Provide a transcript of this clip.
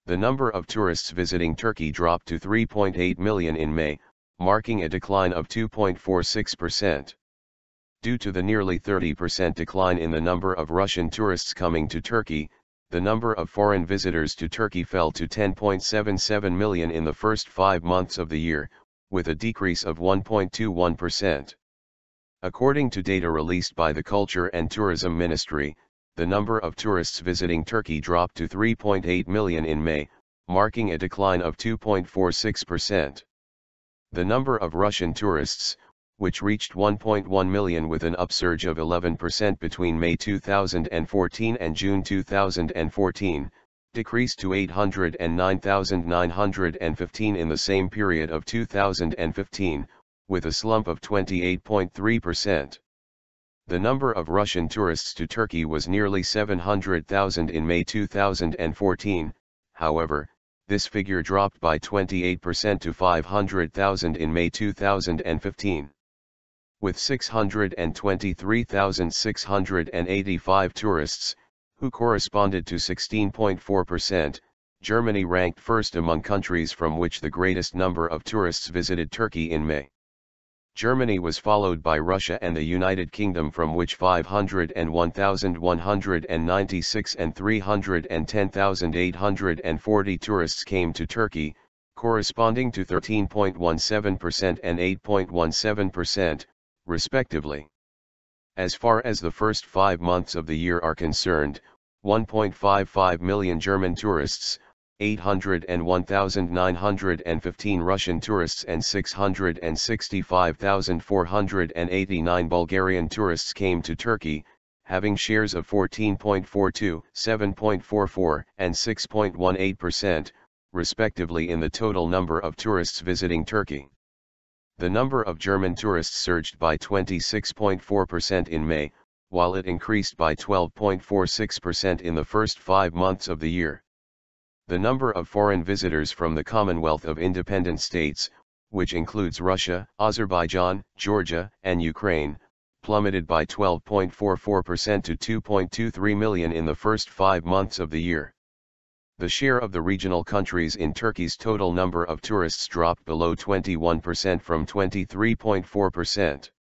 The number of tourists visiting Turkey dropped to 3.8 million in May, marking a decline of 2.46%. Due to the nearly 30% decline in the number of Russian tourists coming to Turkey, the number of foreign visitors to Turkey fell to 10.77 million in the first 5 months of the year, with a decrease of 1.21%. According to data released by the Culture and Tourism Ministry, the number of tourists visiting Turkey dropped to 3.8 million in May, marking a decline of 2.46%. The number of Russian tourists, which reached 1.1 million with an upsurge of 11% between May 2014 and June 2014, decreased to 809,915 in the same period of 2015, with a slump of 28.3%. The number of Russian tourists to Turkey was nearly 700,000 in May 2014, however, this figure dropped by 28% to 500,000 in May 2015. With 623,685 tourists, who corresponded to 16.4%, Germany ranked first among countries from which the greatest number of tourists visited Turkey in May. Germany was followed by Russia and the United Kingdom, from which 501,196 and 310,840 tourists came to Turkey, corresponding to 13.17% and 8.17%, respectively. As far as the first 5 months of the year are concerned, 1.55 million German tourists, 801,915 Russian tourists and 665,489 Bulgarian tourists came to Turkey, having shares of 14.42%, 7.44%, and 6.18%, respectively in the total number of tourists visiting Turkey. The number of German tourists surged by 26.4% in May, while it increased by 12.46% in the first 5 months of the year. The number of foreign visitors from the Commonwealth of Independent States, which includes Russia, Azerbaijan, Georgia, and Ukraine, plummeted by 12.44% to 2.23 million in the first 5 months of the year. The share of the regional countries in Turkey's total number of tourists dropped below 21% from 23.4%.